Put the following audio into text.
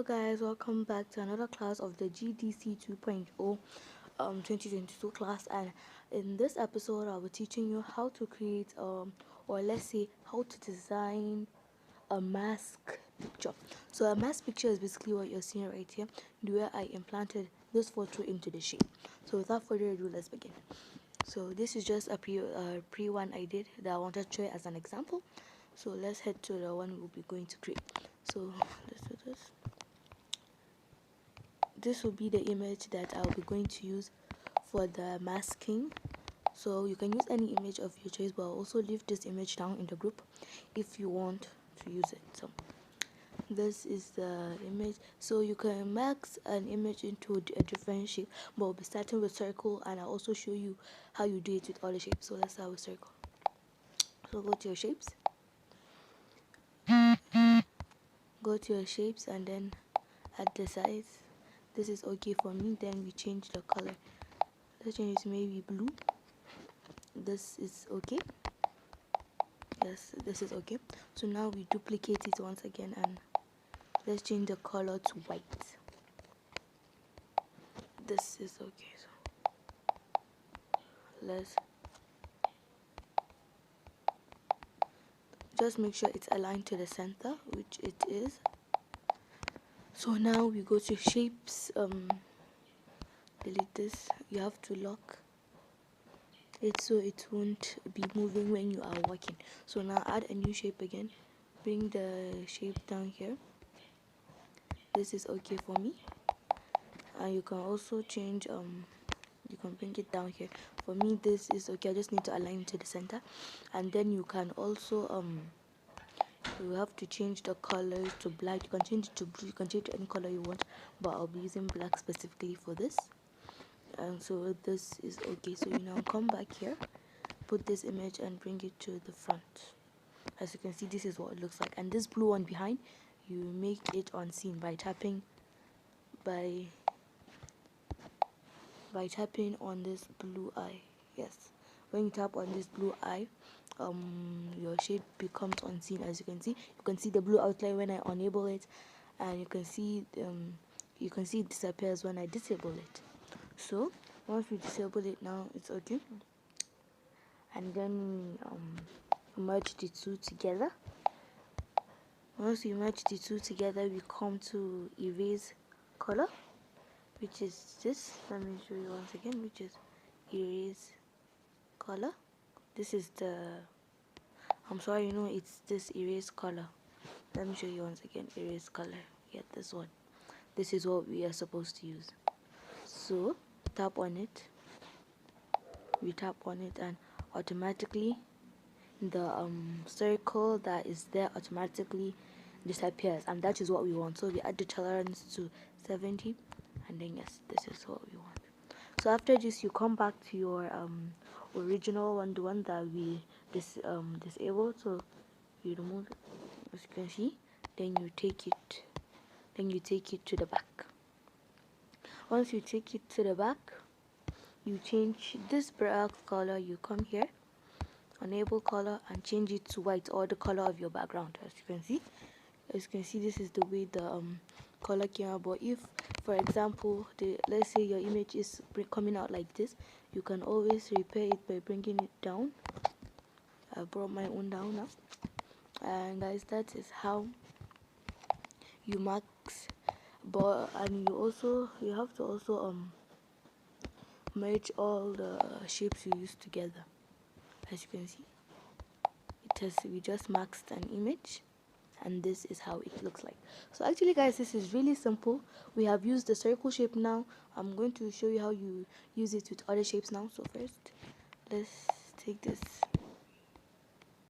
guys, welcome back to another class of the GDC 2.0 2022 class. And in this episode I'll be teaching you how to create or let's say how to design a mask picture. So a mask picture is basically what you're seeing right here, where I implanted this photo into the shape. So without further ado, let's begin. So this is just a pre one I did that I wanted to show you as an example. So let's head to the one we'll be going to create. So let's do this. This will be the image that I'll be going to use for the masking. So you can use any image of your choice, but I'll also leave this image down in the group if you want to use it. So this is the image. So you can max an image into a different shape, but we'll be starting with circle, and I'll also show you how you do it with all the shapes. So let's start with circle. So go to your shapes, and then add the size. This is okay for me. Then we change the color. Let's change it to maybe blue. This is okay. Yes, this is okay. So now we duplicate it once again, and let's change the color to white. This is okay. So let's just make sure it's aligned to the center, which it is. So now we go to shapes. Delete this. You have to lock it so it won't be moving when you are working. So now add a new shape again. Bring the shape down here. This is okay for me. And you can also change you can bring it down here. For me this is okay. I just need to align to the center. And then you can also you have to change the color to black. You can change it to blue, you can change it to any color you want, but I'll be using black specifically for this. And so this is okay. So you now come back here, put this image and bring it to the front. As you can see, this is what it looks like. And this blue one behind, you make it unseen by tapping on this blue eye. Yes, when you tap on this blue eye, your shape becomes unseen. As you can see the blue outline when I enable it, and you can see it disappears when I disable it. So once we disable it, now it's okay. And then merge the two together. Once we merge the two together, we come to erase color, which is this. Let me show you once again, which is erase color. This is the it's this erase color. Let me show you once again. Erase color. Yeah, this one. This is what we are supposed to use. So tap on it. We tap on it, and automatically the circle that is there automatically disappears, and that is what we want. So we add the tolerance to 70, and then yes, this is what we want. So after this, you come back to your original one, the one that we disabled. So you remove it, as you can see. Then you take it to the back. Once you take it to the back, you change this black color. You come here, enable color, and change it to white, or the color of your background. As you can see, this is the way the color came out. But if, for example, let's say your image is coming out like this, you can always repair it by bringing it down. I brought my own down now. And guys, that is how you max. And you have to also merge all the shapes you use together. As you can see, we just maxed an image, and this is how it looks like. So actually guys, this is really simple. We have used the circle shape. Now I'm going to show you how you use it with other shapes now. So first, let's take this